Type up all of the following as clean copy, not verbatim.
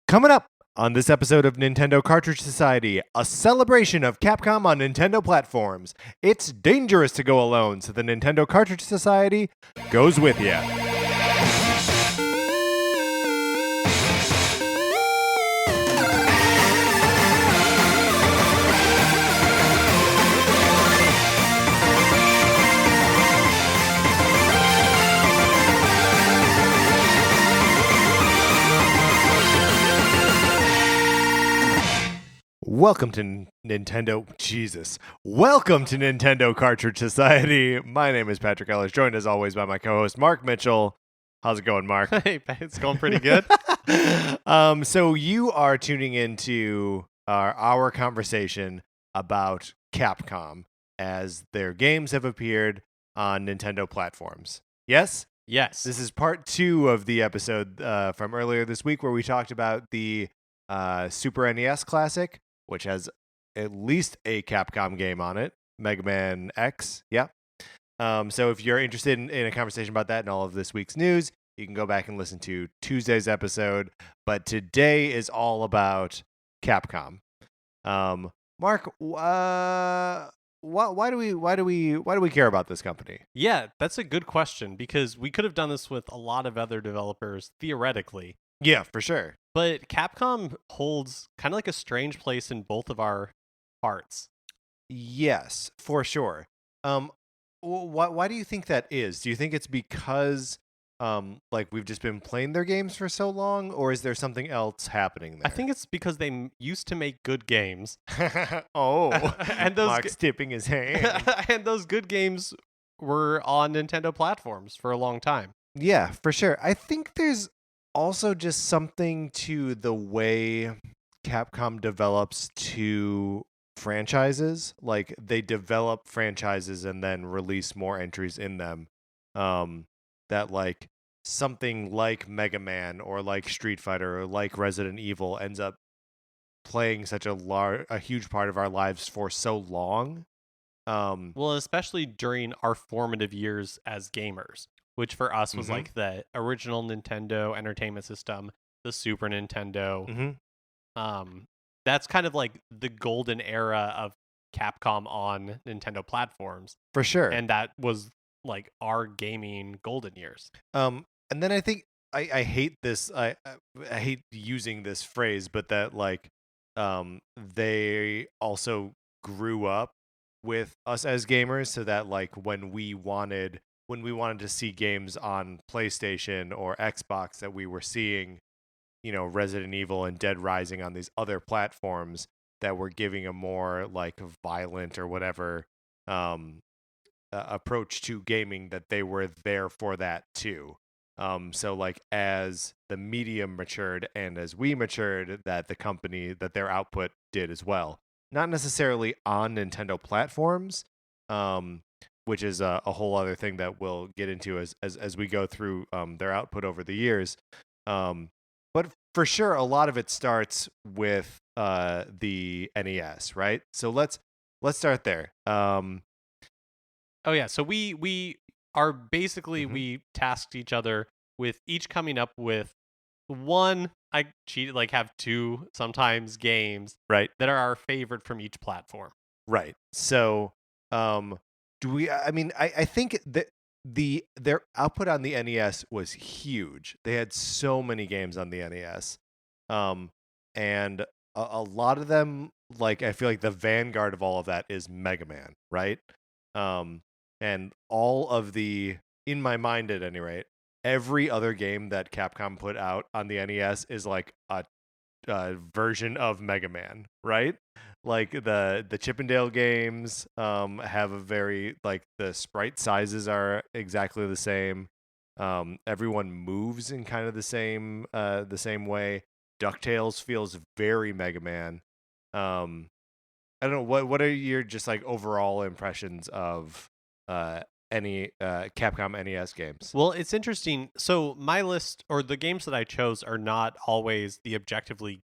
Coming up on this episode of Nintendo Cartridge Society, a celebration of Capcom on Nintendo platforms. It's dangerous to go alone, so the Nintendo Cartridge Society goes with you. Welcome to Welcome to Nintendo Cartridge Society. My name is Patrick Ellis, joined as always by my co-host Mark Mitchell. How's it going, Mark? Hey, it's going pretty good. So you are tuning into our conversation about Capcom as their games have appeared on Nintendo platforms. Yes? Yes. This is part 2 of the episode from earlier this week where we talked about the Super NES Classic, which has at least a Capcom game on it, Mega Man X. Yeah. So if you're interested in a conversation about that and all of this week's news, you can go back and listen to Tuesday's episode. But today is all about Capcom. Mark, why do we care about this company? Yeah, that's a good question because we could have done this with a lot of other developers theoretically. Yeah, for sure. But Capcom holds kind of like a strange place in both of our hearts. Yes, for sure. Why do you think that is? Do you think it's because like we've just been playing their games for so long, or is there something else happening there? I think it's because they used to make good games. Oh, and those Mark's tipping his hand. And those good games were on Nintendo platforms for a long time. Yeah, for sure. I think there's also just something to the way Capcom develops two franchises. Like they develop franchises and then release more entries in them. That like something like Mega Man or like Street Fighter or like Resident Evil ends up playing such a huge part of our lives for so long. Well, especially during our formative years as gamers, which for us was like the original Nintendo Entertainment System, the Super Nintendo. That's kind of like the golden era of Capcom on Nintendo platforms. For sure. And that was like our gaming golden years. And then I think I hate this. I hate using this phrase, but that like they also grew up with us as gamers, so that like when we wanted to see games on PlayStation or Xbox that we were seeing, you know, Resident Evil and Dead Rising on these other platforms that were giving a more like violent or whatever approach to gaming, that they were there for that too. So like as the medium matured and as we matured, that the company, that their output did as well. Not necessarily on Nintendo platforms, which is a whole other thing that we'll get into as we go through their output over the years. But for sure, a lot of it starts with the NES, right? So let's start there. Oh yeah, so we are basically we tasked each other with each coming up with one. I cheated, like have two sometimes games, right, that are our favorite from each platform. Right. So do we? I mean, I think that their output on the NES was huge. They had so many games on the NES, and a lot of them, like I feel like the vanguard of all of that is Mega Man, right? And all of the, in my mind at any rate, every other game that Capcom put out on the NES is like a version of Mega Man, right? Like the Chippendale games have a very, like the sprite sizes are exactly the same. Everyone moves in kind of the same way. DuckTales feels very Mega Man. I don't know, what are your just like overall impressions of any Capcom NES games? Well, it's interesting. So my list, or the games that I chose, are not always the objectively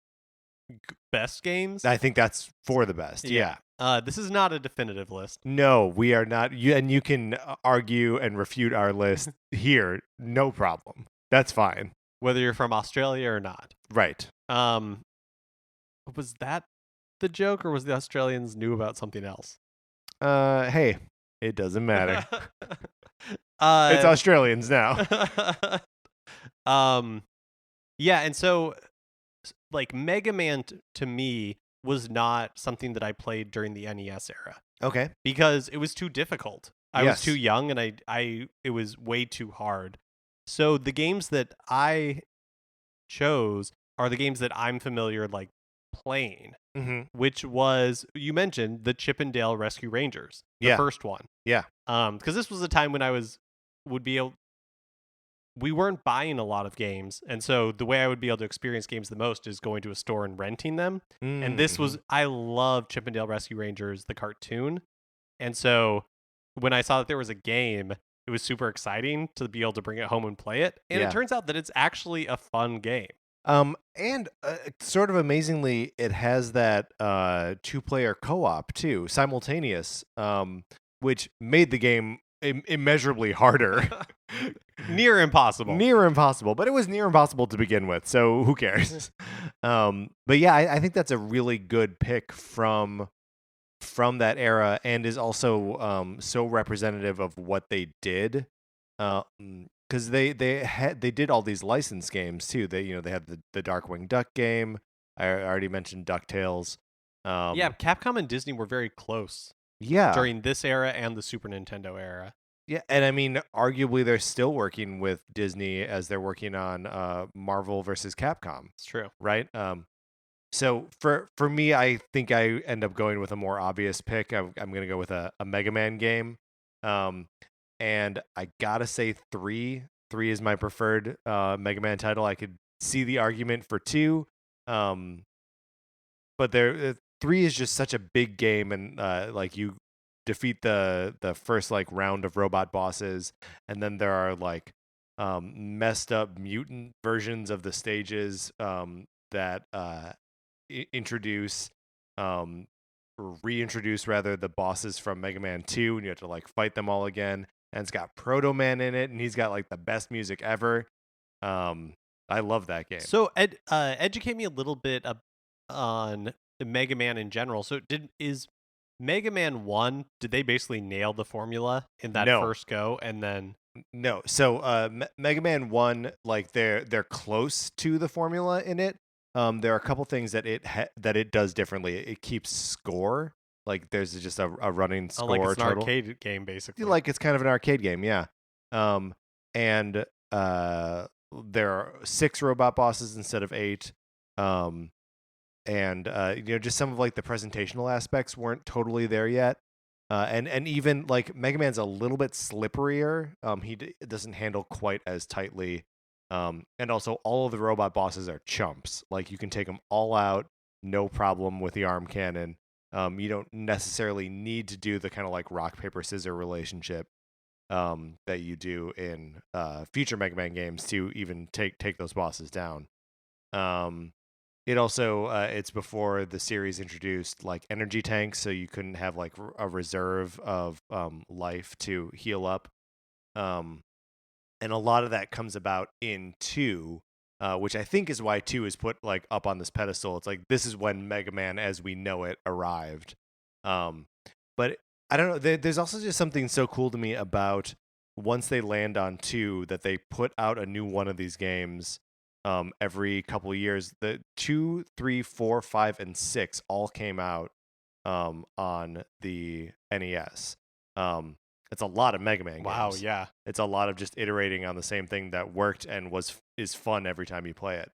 best games. I think that's for the best. Yeah. This is not a definitive list. No, we are not. You can argue and refute our list here. No problem. That's fine. Whether you're from Australia or not. Right. Was that the joke, or was the Australians knew about something else? Hey, it doesn't matter. It's uh, Australians now. yeah, and so like Mega Man to me was not something that I played during the NES era Okay. because it was too difficult. I was too Yes. young, and it was way too hard. So the games that I chose are the games that I'm familiar like playing, Mm-hmm. which was, you mentioned, the Chip and Dale Rescue Rangers, the Yeah. first one. Yeah. Because this was a time when would be able we weren't buying a lot of games, and so the way I would be able to experience games the most is going to a store and renting them. And this Mm-hmm. was, I love Chip and Dale Rescue Rangers, the cartoon, and so when I saw that there was a game, it was super exciting to be able to bring it home and play it. And it Yeah. turns out that it's actually a fun game. And sort of amazingly, it has that 2-player co-op too, simultaneous, which made the game immeasurably harder. Near impossible. Near impossible, but it was near impossible to begin with, so who cares? But yeah, I think that's a really good pick from that era, and is also so representative of what they did. Because they did all these licensed games too. They had the Darkwing Duck game. I already mentioned DuckTales. Yeah, Capcom and Disney were very close Yeah, during this era and the Super Nintendo era. yeah, and I mean, arguably, they're still working with Disney as they're working on Marvel versus Capcom. It's true. Right? So for me, I think I end up going with a more obvious pick. I'm going to go with a Mega Man game, and I gotta say three. Three is my preferred Mega Man title. I could see the argument for two, but three is just such a big game, and like you defeat the first like round of robot bosses, and then there are like messed up mutant versions of the stages that introduce or reintroduce rather the bosses from Mega Man 2, and you have to like fight them all again. And it's got Proto Man in it, and he's got like the best music ever. I love that game. So educate me a little bit on Mega Man in general. So is Mega Man 1, did they basically nail the formula in that No. first go, and then No. So Mega Man 1, like they're close to the formula in it. There are a couple things that it does differently. It keeps score. Like there's just a running score like it's an total. arcade game basically. Like it's kind of an arcade game, yeah. And there are 6 robot bosses instead of 8. And just some of like the presentational aspects weren't totally there yet. And even like Mega Man's a little bit slipperier. He doesn't handle quite as tightly. And also all of the robot bosses are chumps. Like you can take them all out, no problem with the arm cannon. You don't necessarily need to do the kind of like rock paper scissors relationship that you do in future Mega Man games to even take those bosses down. It also it's before the series introduced like energy tanks, so you couldn't have like a reserve of life to heal up. And a lot of that comes about in 2, which I think is why 2 is put like up on this pedestal. It's like this is when Mega Man as we know it arrived. But I don't know. There's also just something so cool to me about once they land on 2 that they put out a new one of these games every couple of years. The 2, 3, 4, 5, and 6 all came out on the NES. It's a lot of Mega Man games. Wow, yeah. It's a lot of just iterating on the same thing that worked and is fun every time you play it.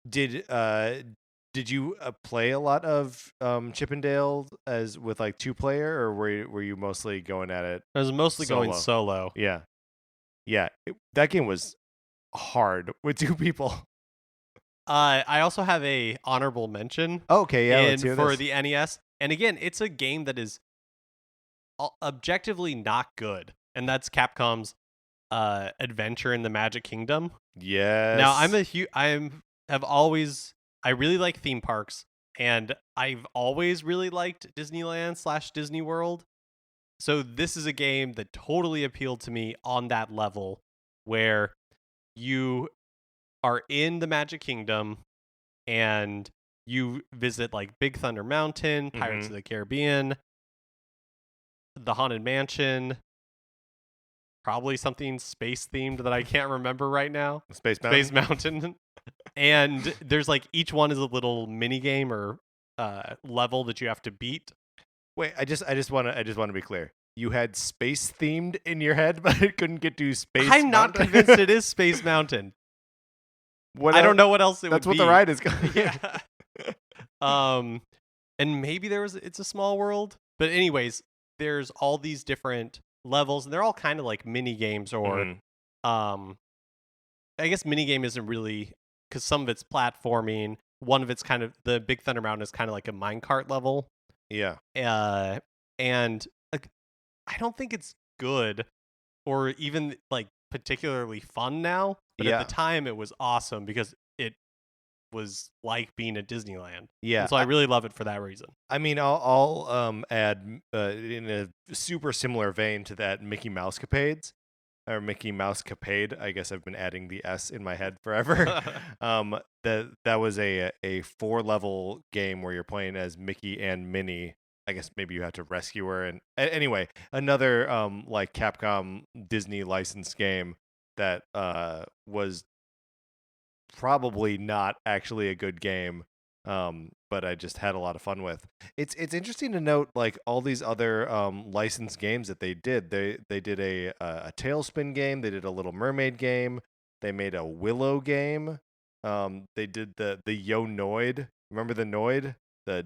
Did you play a lot of Chip and Dale as with like 2-player, or were you mostly going at it? I was mostly going solo. Yeah, yeah. That game was hard with 2 people. I also have a honorable mention. Okay, yeah. Let's hear for this. the NES, and again, it's a game that is objectively not good, and that's Capcom's Adventure in the Magic Kingdom. Yes. Now I really like theme parks, and I've always really liked Disneyland / Disney World. So this is a game that totally appealed to me on that level, where you are in the Magic Kingdom and you visit like Big Thunder Mountain, Pirates of the Caribbean, the Haunted Mansion, probably something space themed that I can't remember right now. Space Mountain. Space Mountain. And there's like each one is a little mini game or level that you have to beat. Wait, I just want to be clear. You had space themed in your head, but it couldn't get to Space Mountain? I'm not convinced it is Space Mountain. I don't know what else it would be. That's what the ride is called. Yeah. And maybe it's a small world. But anyways, there's all these different levels, and they're all kind of like mini games or I guess mini game isn't really, because some of it's platforming. One of it's kind of, the Big Thunder Mountain is kind of like a minecart level. Yeah. And like, I don't think it's good or even like particularly fun now. But at the time, it was awesome because it was like being at Disneyland. Yeah. And so I really love it for that reason. I mean, I'll add in a super similar vein to that Mickey Mouse Capades. Or Mickey Mouse Capade. I guess I've been adding the S in my head forever. That was a 4-level game where you're playing as Mickey and Minnie. I guess maybe you had to rescue her. And anyway, another like Capcom Disney licensed game that was probably not actually a good game. But I just had a lot of fun with. It's interesting to note like all these other licensed games that they did. They did a Tailspin game. They did a Little Mermaid game. They made a Willow game. They did the Yo Noid. Remember the Noid?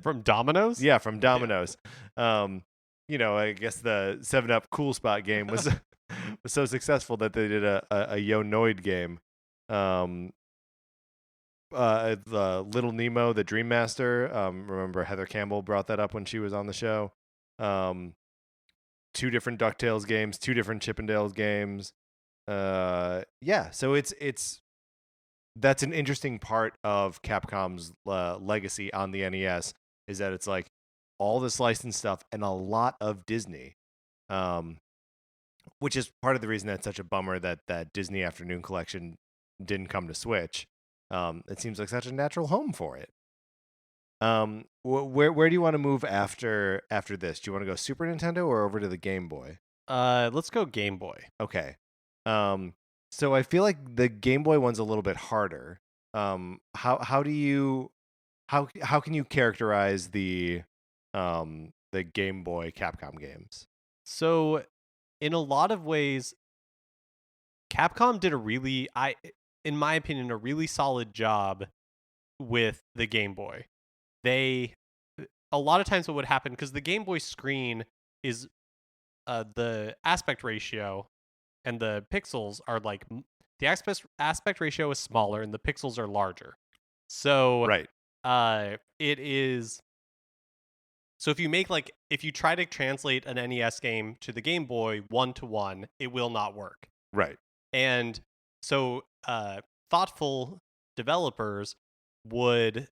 From Domino's? Yeah, from Domino's. Yeah. I guess the 7-Up Cool Spot game was was so successful that they did a Yo Noid game. The Little Nemo, the Dream Master. Remember Heather Campbell brought that up when she was on the show. 2 different DuckTales games, 2 different Chippendales games. Yeah, so that's an interesting part of Capcom's legacy on the NES is that it's like all this licensed stuff and a lot of Disney. Which is part of the reason that's such a bummer that Disney Afternoon Collection didn't come to Switch. It seems like such a natural home for it. Where do you want to move after this? Do you want to go Super Nintendo or over to the Game Boy? Let's go Game Boy. Okay. So I feel like the Game Boy one's a little bit harder. How can you characterize the Game Boy Capcom games? So, in a lot of ways, Capcom did in my opinion, a really solid job with the Game Boy. A lot of times what would happen, because the Game Boy screen is the aspect ratio and the pixels are like, the aspect ratio is smaller and the pixels are larger. So right. It is, so if you try to translate an NES game to the Game Boy 1-to-1, it will not work. Right. And so thoughtful developers would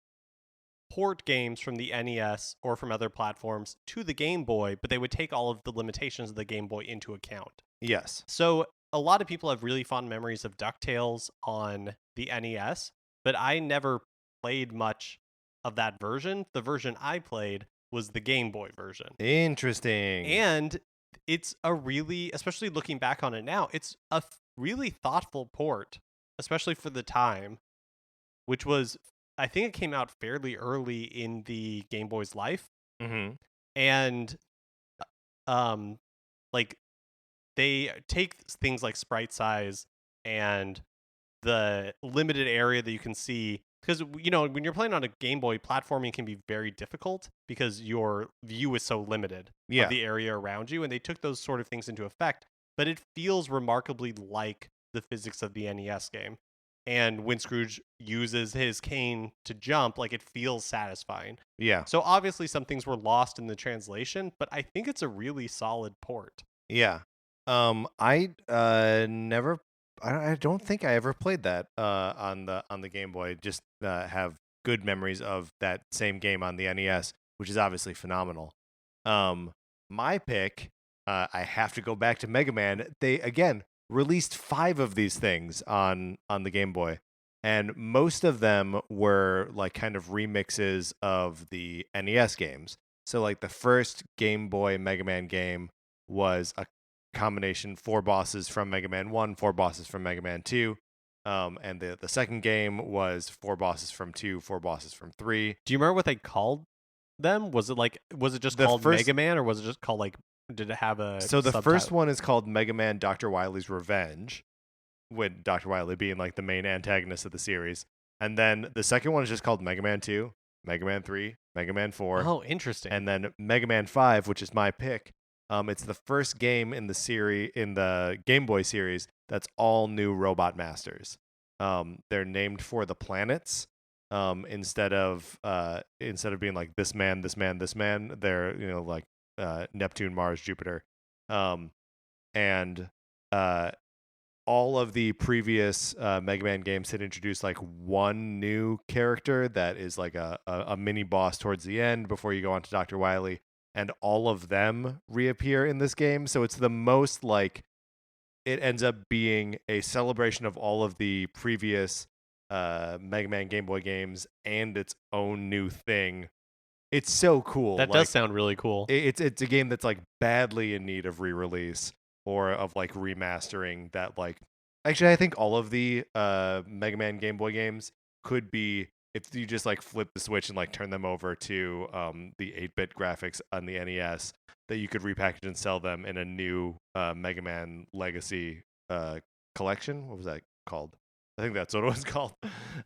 port games from the NES or from other platforms to the Game Boy, but they would take all of the limitations of the Game Boy into account. Yes. So a lot of people have really fond memories of DuckTales on the NES, but I never played much of that version. The version I played was the Game Boy version. Interesting. And it's especially looking back on it now, it's a really thoughtful port, especially for the time, which was, I think it came out fairly early in the Game Boy's life. Mm-hmm. And like they take things like sprite size and the limited area that you can see, because when you're playing on a Game Boy, platforming can be very difficult because your view is so limited of the area around you, and they took those sort of things into effect, but it feels remarkably like the physics of the NES game. And when Scrooge uses his cane to jump, like, it feels satisfying. Yeah. So obviously some things were lost in the translation, but I think it's a really solid port. Yeah. I don't think I ever played that on the Game Boy. Just have good memories of that same game on the NES, which is obviously phenomenal. My pick, I have to go back to Mega Man. They again released 5 of these things on the Game Boy. and most of them were like kind of remixes of the NES games. So like the first Game Boy Mega Man game was a combination 4 bosses from Mega Man 1, 4 bosses from Mega Man 2. And the second game was 4 bosses from 2, 4 bosses from 3. Do you remember what they called them? Was it just The called first Mega Man, or was it just called like, did it have a So the first subtitle? one is called Mega Man Dr. Wily's Revenge, with Dr. Wily being like the main antagonist of the series. And then the second one is just called Mega Man 2, Mega Man 3, Mega Man 4, Oh, interesting. and then Mega Man 5, which is my pick. It's the first game in the Game Boy series that's all new Robot Masters. They're named for the planets. Instead of being like this man, this man, this man, they're like Neptune, Mars, Jupiter, and all of the previous Mega Man games had introduced like one new character that is like a mini boss towards the end before you go on to Dr. Wily, and all of them reappear in this game. So it's the most like, it ends up being a celebration of all of the previous Mega Man Game Boy games and its own new thing. It's so cool. That does sound really cool. It's a game that's like badly in need of re-release or of like remastering. That like, actually, I think all of the Mega Man Game Boy games could be, if you just like flip the switch and like turn them over to the 8-bit graphics on the NES, that you could repackage and sell them in a new Mega Man Legacy collection. What was that called? I think that's what it was called.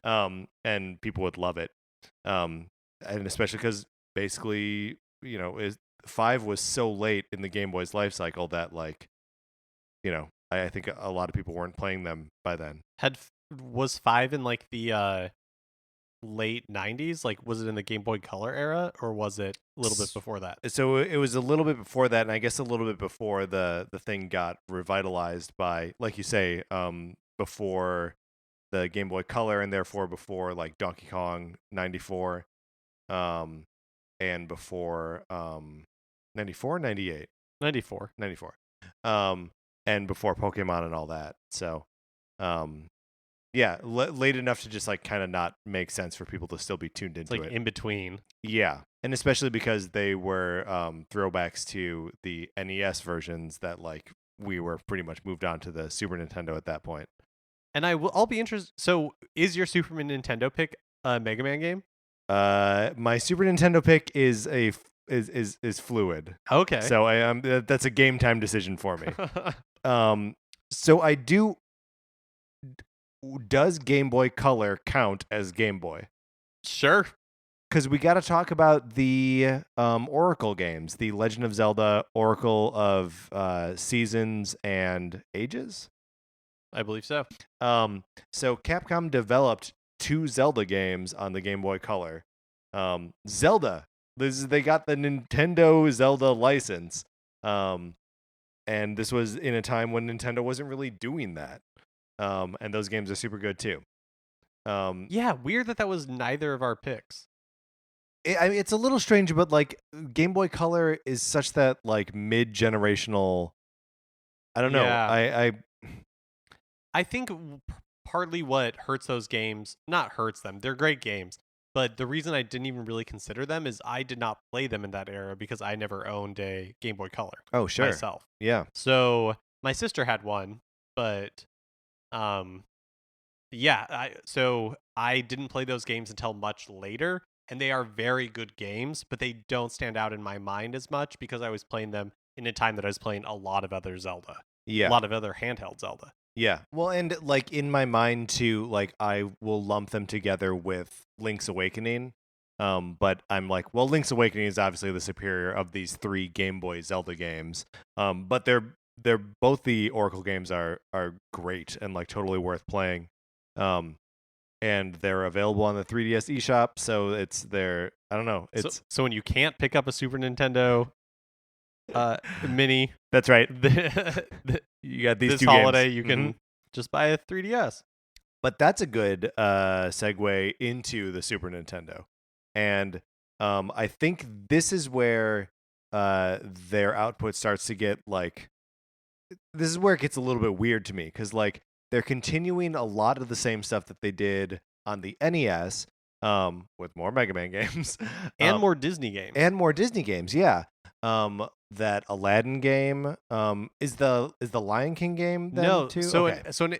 And people would love it. And especially because basically, 5 was so late in the Game Boy's life cycle that like, I think a lot of people weren't playing them by then. Was 5 in like the late 90s? Like, was it in the Game Boy Color era, or was it a little bit before that? So it was a little bit before that, and I guess a little bit before the thing got revitalized by, like you say, before the Game Boy Color, and therefore before like Donkey Kong 94, and before 94, 98, 94. And before Pokemon and all that. So yeah, late enough to just like kind of not make sense for people to still be tuned into it's like it. in between. Yeah, and especially because they were throwbacks to the NES versions that like we were pretty much moved on to the Super Nintendo at that point. And I'll be interested. So, is your Super Nintendo pick a Mega Man game? My Super Nintendo pick is fluid. Okay. So that's a game time decision for me. So I do. Does Game Boy Color count as Game Boy? Sure. Because we got to talk about the Oracle games, the Legend of Zelda, Oracle of Seasons and Ages. I believe so. So Capcom developed 2 Zelda games on the Game Boy Color. Zelda. They got the Nintendo Zelda license. And this was in a time when Nintendo wasn't really doing that. And those games are super good too. Yeah, weird that was neither of our picks. I mean, it's a little strange, but like Game Boy Color is such that like mid-generational. I don't know. Yeah. I think partly what hurts those games, not hurts them, they're great games, but the reason I didn't even really consider them is I did not play them in that era because I never owned a Game Boy Color. Oh, sure. Myself. Yeah. So my sister had one, but so I didn't play those games until much later, and they are very good games, but they don't stand out in my mind as much because I was playing them in a time that I was playing a lot of other Zelda. Yeah. A lot of other handheld Zelda. Yeah. Well, and like in my mind too, like I will lump them together with Link's Awakening. But I'm like, well, Link's Awakening is obviously the superior of these 3 Game Boy Zelda games. But they're both, the Oracle games are great and like totally worth playing. And they're available on the 3DS eShop, so it's there. I don't know. It's so when you can't pick up a Super Nintendo mini, that's right. You got these this 2 holiday, games. you can just buy a 3DS. But that's a good segue into the Super Nintendo. And I think this is where their output starts to get like, this is where it gets a little bit weird to me, because like they're continuing a lot of the same stuff that they did on the NES, with more Mega Man games and more Disney games. And more Disney games, yeah. That Aladdin game, is the Lion King game then No, too? so Okay.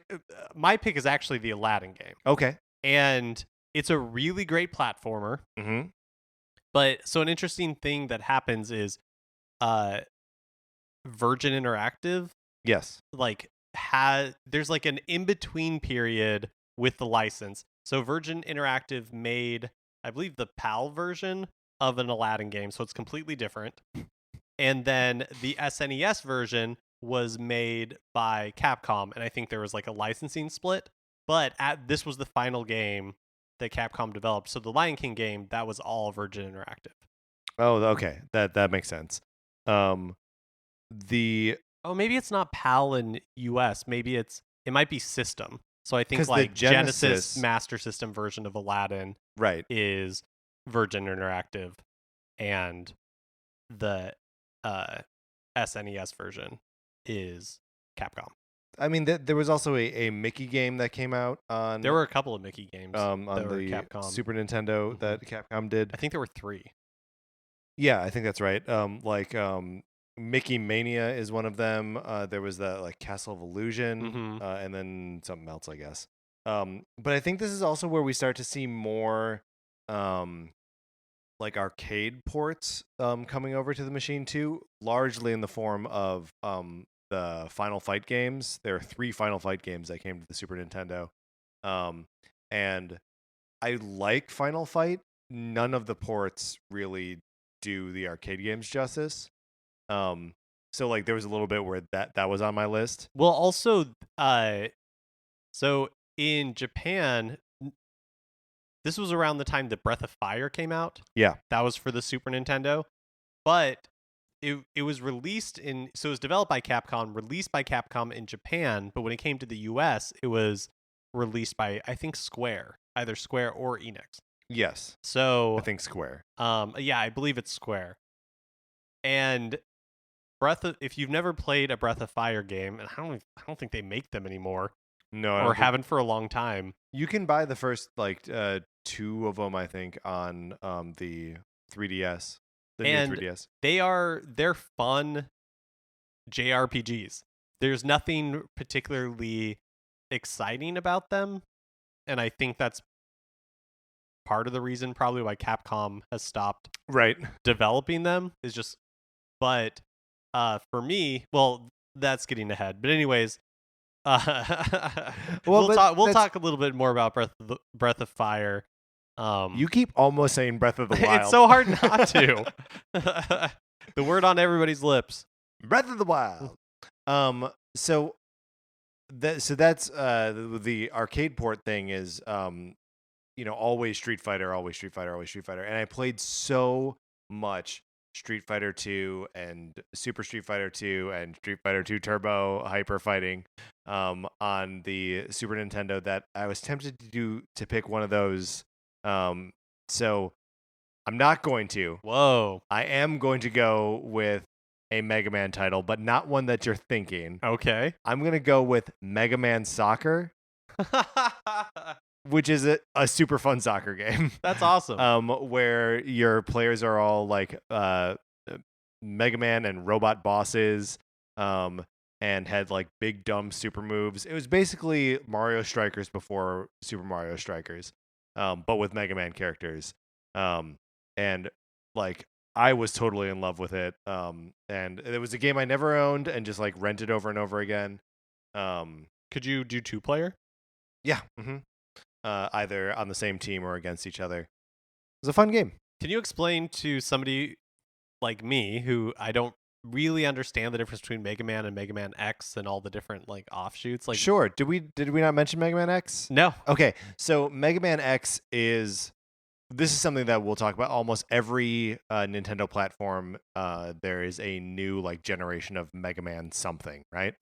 My pick is actually the Aladdin game. Okay. And it's a really great platformer. Mm-hmm. But so an interesting thing that happens is Virgin Interactive, Yes. like, there's like an in-between period with the license. So Virgin Interactive made, I believe, the PAL version of an Aladdin game, so it's completely different. And then the SNES version was made by Capcom, and I think there was like a licensing split. But this was the final game that Capcom developed. So the Lion King game, that was all Virgin Interactive. Oh, okay. That makes sense. Maybe it's not PAL in US. Maybe it might be System. So I think like the Genesis Master System version of Aladdin is Virgin Interactive, and the SNES version is Capcom. I mean, there was also a Mickey game that came out on. There were a couple of Mickey games on the Capcom. Super Nintendo that Capcom did. I think there were 3. Yeah, I think that's right. Mickey Mania is one of them. There was the like Castle of Illusion, and then something else, I guess. But I think this is also where we start to see more like arcade ports coming over to the machine too, largely in the form of the Final Fight games. There are 3 Final Fight games that came to the Super Nintendo, and I like Final Fight. None of the ports really do the arcade games justice. So like there was a little bit where that was on my list. Well, also, so in Japan, this was around the time that Breath of Fire came out. Yeah, that was for the Super Nintendo, but it was released so it was developed by Capcom, released by Capcom in Japan, but when it came to the US, it was released by, I think, Square, either Square or Enix. Yes. So I think Square. Yeah, I believe it's Square. And if you've never played a Breath of Fire game, and I don't think they make them anymore. No, or haven't for a long time. You can buy the first 2 of them, I think, on the 3DS. The new 3DS. They're fun JRPGs. There's nothing particularly exciting about them, and I think that's part of the reason probably why Capcom has stopped developing them. But for me, well, that's getting ahead. But anyways, we'll talk a little bit more about Breath of Fire. You keep almost saying Breath of the Wild. It's so hard not to. The word on everybody's lips. Breath of the Wild. So that's the arcade port thing is always Street Fighter, always Street Fighter, always Street Fighter. And I played so much Street Fighter 2 and Super Street Fighter 2 and Street Fighter 2 Turbo Hyper Fighting on the Super Nintendo that I was tempted to pick one of those. So I'm not going to. Whoa. I am going to go with a Mega Man title, but not one that you're thinking. Okay. I'm going to go with Mega Man Soccer, which is a super fun soccer game. That's awesome. Where your players are all like Mega Man and robot bosses, and had like big dumb super moves. It was basically Mario Strikers before Super Mario Strikers, but with Mega Man characters. And like I was totally in love with it. And it was a game I never owned and just like rented over and over again. Could you do 2-player? Yeah. Mm-hmm. Either on the same team or against each other. It was a fun game. Can you explain to somebody like me who I don't really understand the difference between Mega Man and Mega Man X and all the different like offshoots? Like, sure. Did we not mention Mega Man X? No. Okay. So Mega Man X this is something that we'll talk about. Almost every Nintendo platform, there is a new like generation of Mega Man something, right?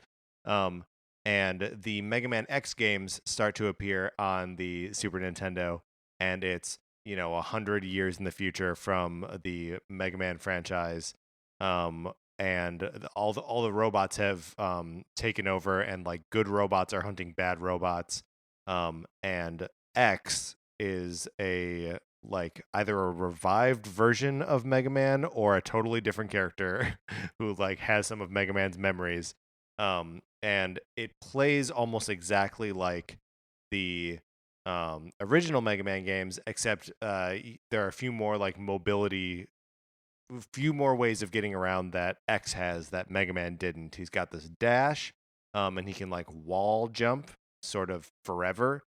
And the Mega Man X games start to appear on the Super Nintendo, and it's 100 years in the future from the Mega Man franchise, and all the robots have taken over, and like good robots are hunting bad robots. And X is a like either a revived version of Mega Man or a totally different character who like has some of Mega Man's memories. And it plays almost exactly like the original Mega Man games, except there are a few more like few more ways of getting around that X has that Mega Man didn't. He's got this dash, and he can like wall jump sort of forever.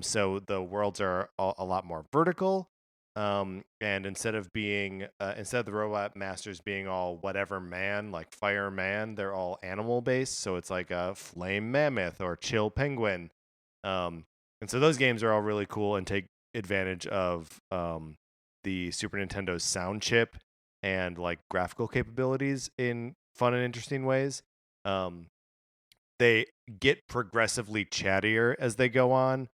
So the worlds are a lot more vertical. And instead of the robot masters being all whatever man, like fireman, they're all animal based. So it's like a flame mammoth or chill penguin. And so those games are all really cool and take advantage of the Super Nintendo's sound chip and like graphical capabilities in fun and interesting ways. They get progressively chattier as they go on.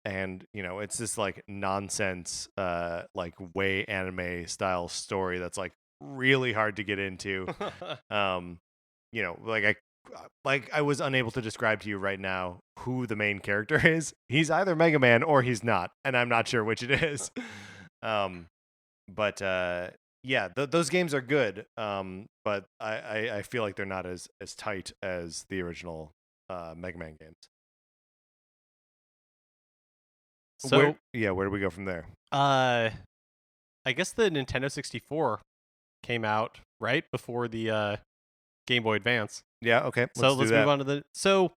And it's this like nonsense like way anime style story that's like really hard to get into. Like I was unable to describe to you right now who the main character is. He's either Mega Man or he's not, and I'm not sure which it is. But yeah, those games are good. But I feel like they're not as tight as the original Mega Man games. So where do we go from there? I guess the Nintendo 64 came out right before the Game Boy Advance. Yeah, okay. Let's move on to So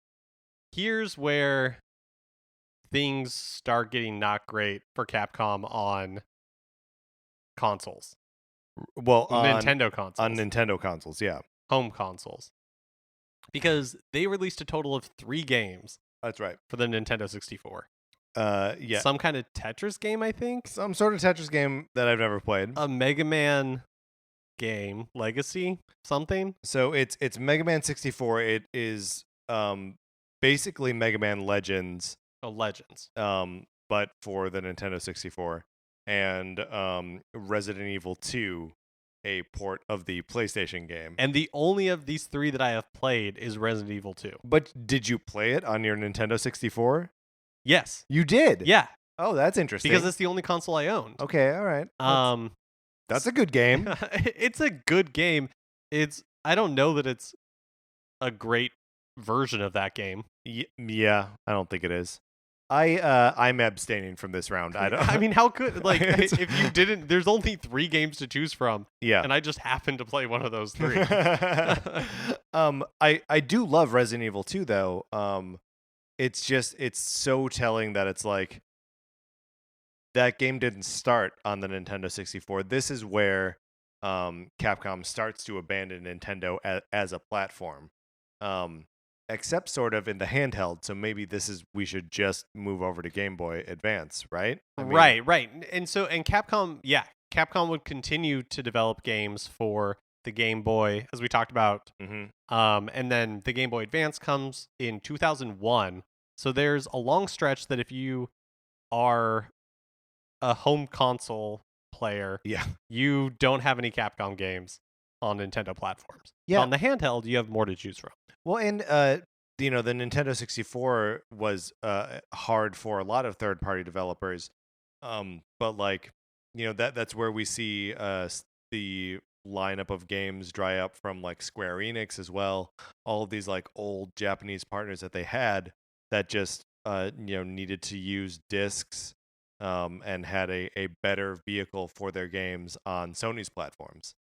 here's where things start getting not great for Capcom on consoles. Well, Nintendo consoles. On Nintendo consoles, yeah. Home consoles. Because they released a total of 3 games. That's right. For the Nintendo 64. Yeah. Some kind of Tetris game, I think. Some sort of Tetris game that I've never played. A Mega Man game, Legacy, something. So it's Mega Man 64. It is basically Mega Man Legends. Oh, Legends. But for the Nintendo 64, and Resident Evil 2, a port of the PlayStation game. And the only of these 3 that I have played is Resident Evil 2. But did you play it on your Nintendo 64? Yes. You did? Yeah. Oh, that's interesting. Because it's the only console I owned. Okay, all right. That's a good game. It's a good game. I don't know that it's a great version of that game. Yeah, I don't think it is. I'm abstaining from this round. I mean, how could if you didn't? There's only 3 games to choose from. Yeah, and I just happened to play one of those 3. I do love Resident Evil 2 though. It's so telling that it's like that game didn't start on the Nintendo 64. This is where Capcom starts to abandon Nintendo as a platform. Except sort of in the handheld, so maybe we should just move over to Game Boy Advance, right? Right. And Capcom would continue to develop games for the Game Boy, as we talked about. Mm-hmm. And then the Game Boy Advance comes in 2001. So there's a long stretch that if you are a home console player, you don't have any Capcom games on Nintendo platforms. Yeah. On the handheld, you have more to choose from. Well, and the Nintendo 64 was hard for a lot of third-party developers, but that's where we see the lineup of games dry up from like Square Enix as well. All of these like old Japanese partners that they had that just needed to use discs and had a better vehicle for their games on Sony's platforms.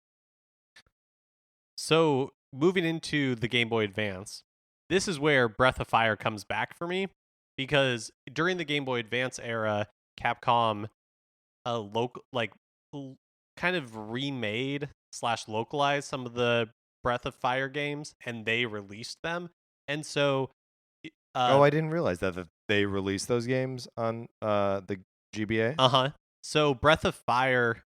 So moving into the Game Boy Advance, this is where Breath of Fire comes back for me, because during the Game Boy Advance era, Capcom kind of remade / localized some of the Breath of Fire games, and they released them. And so I didn't realize that they released those games on the GBA. So Breath of Fire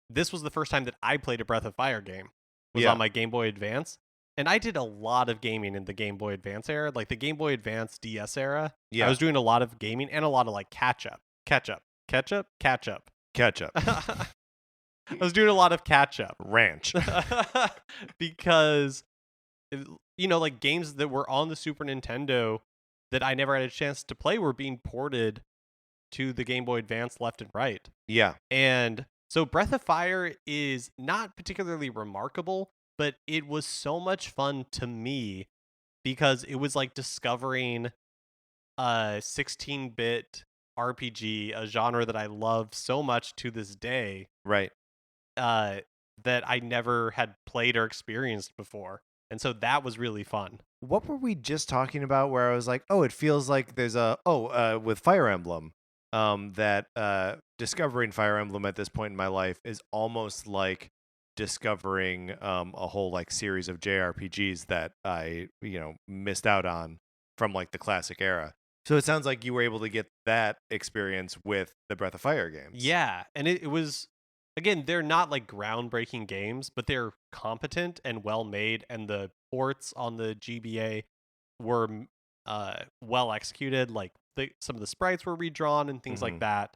this was the first time that I played a Breath of Fire game. Was on my Game Boy Advance. And I did a lot of gaming in the Game Boy Advance era, like the Game Boy Advance DS era. Yeah. I was doing a lot of gaming and a lot of like catch up. I was doing a lot of catch up Ranch. because like games that were on the Super Nintendo that I never had a chance to play were being ported to the Game Boy Advance left and right. Yeah. And so Breath of Fire is not particularly remarkable, but it was so much fun to me because it was like discovering a 16-bit RPG, a genre that I love so much to this day. Right. That I never had played or experienced before. And so that was really fun. What were we just talking about where I was like, oh, it feels like there's with Fire Emblem, that discovering Fire Emblem at this point in my life is almost like discovering a whole like series of JRPGs that I, missed out on from like the classic era. So it sounds like you were able to get that experience with the Breath of Fire games. Yeah, and it was, again, they're not like groundbreaking games, but they're competent and well made, and the ports on the GBA were well executed. Like some of the sprites were redrawn and things like that.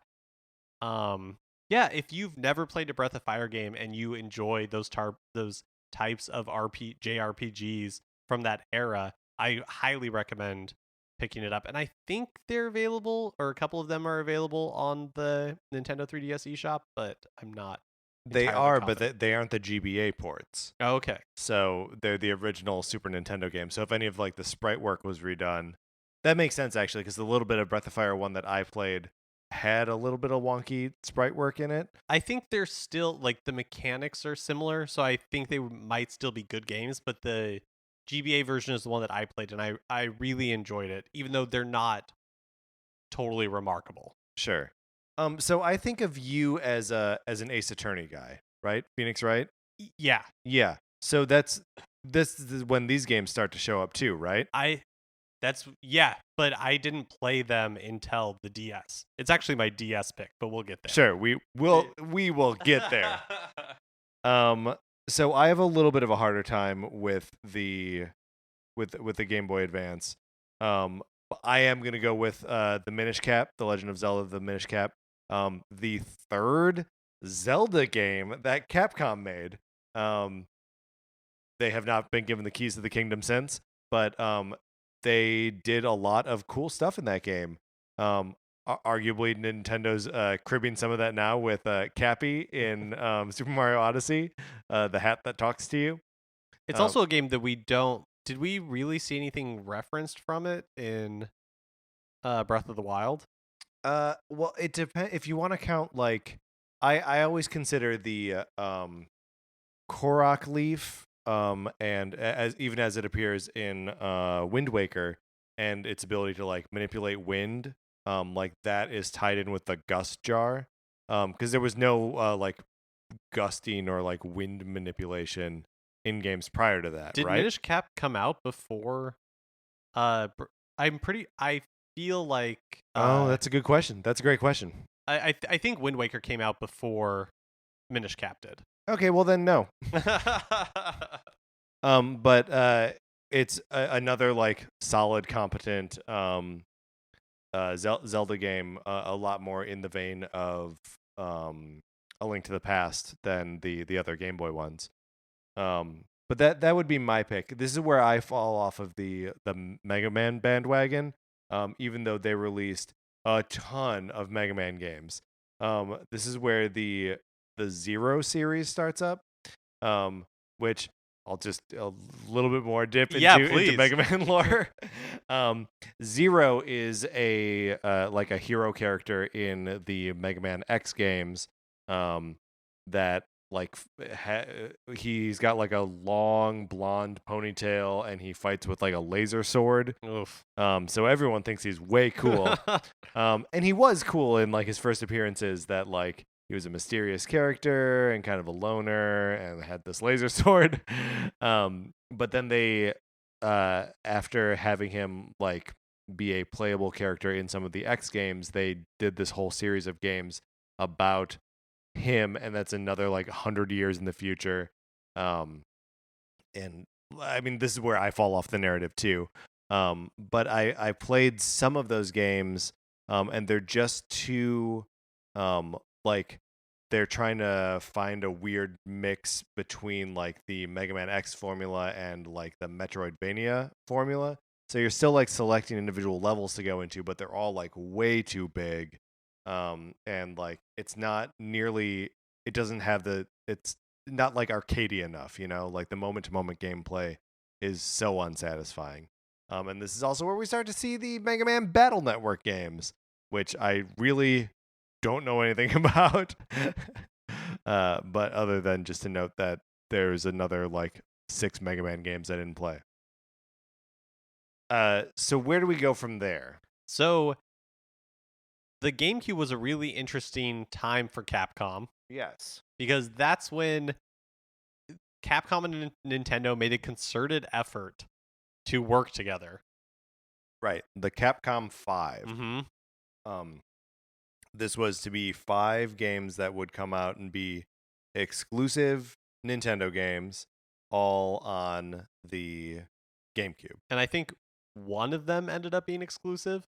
Yeah, if you've never played a Breath of Fire game and you enjoy those types of JRPGs from that era, I highly recommend picking it up. And I think they're available, or a couple of them are available on the Nintendo 3DS eShop, but I'm not. They are, but they aren't the GBA ports. Oh, okay. So they're the original Super Nintendo game. So if any of like the sprite work was redone, that makes sense actually, because the little bit of Breath of Fire 1 that I played had a little bit of wonky sprite work in it. I think they're still like the mechanics are similar, so I think they might still be good games, but the GBA version is the one that I played, and I really enjoyed it, even though they're not totally remarkable. Sure. So I think of you as an Ace Attorney guy, right? Phoenix Wright? Yeah. Yeah. So this is when these games start to show up too, right? But I didn't play them until the DS. It's actually my DS pick, but we'll get there. Sure, we will get there. So I have a little bit of a harder time with the Game Boy Advance. I am going to go with the Minish Cap, The Legend of Zelda: The Minish Cap. The third Zelda game that Capcom made. They have not been given the keys to the kingdom since, but they did a lot of cool stuff in that game. Arguably, Nintendo's cribbing some of that now with Cappy in Super Mario Odyssey, the hat that talks to you. It's also a game that we don't... Did we really see anything referenced from it in Breath of the Wild? Well, it depends. If you want to count, like, I always consider the Korok leaf, and even as it appears in Wind Waker, and its ability to like manipulate wind, like that is tied in with the gust jar, because there was no like gusting or like wind manipulation in games prior to that. Did right? Minish Cap come out before? I feel like. Oh, that's a good question. That's a great question. I think Wind Waker came out before Minish Cap did. Okay, well then no. But it's another like solid, competent Zelda game, a lot more in the vein of A Link to the Past than the other Game Boy ones. But that would be my pick. This is where I fall off of the Mega Man bandwagon, even though they released a ton of Mega Man games. This is where the Zero series starts up, which I'll just a little bit more dip into Mega Man lore. Zero is a like a hero character in the Mega Man X games, that like he's got like a long blonde ponytail and he fights with like a laser sword. Oof. So everyone thinks he's way cool. And he was cool in like his first appearances, that like he was a mysterious character and kind of a loner and had this laser sword. But then they, after having him like be a playable character in some of the X games, they did this whole series of games about him, and that's another like 100 years in the future. And I mean, this is where I fall off the narrative too. But I played some of those games, and they're just too like they're trying to find a weird mix between like the Mega Man X formula and like the Metroidvania formula. So you're still like selecting individual levels to go into, but they're all like way too big. And like it's not nearly, it doesn't have it's not like arcadey enough, like the moment to moment gameplay is so unsatisfying. And this is also where we start to see the Mega Man Battle Network games, which I really don't know anything about. But other than just to note that there's another like 6 Mega Man games I didn't play. So where do we go from there? So the GameCube was a really interesting time for Capcom. Yes. Because that's when Capcom and Nintendo made a concerted effort to work together. Right. The Capcom 5. Mm-hmm. This was to be 5 games that would come out and be exclusive Nintendo games, all on the GameCube. And I think one of them ended up being exclusive.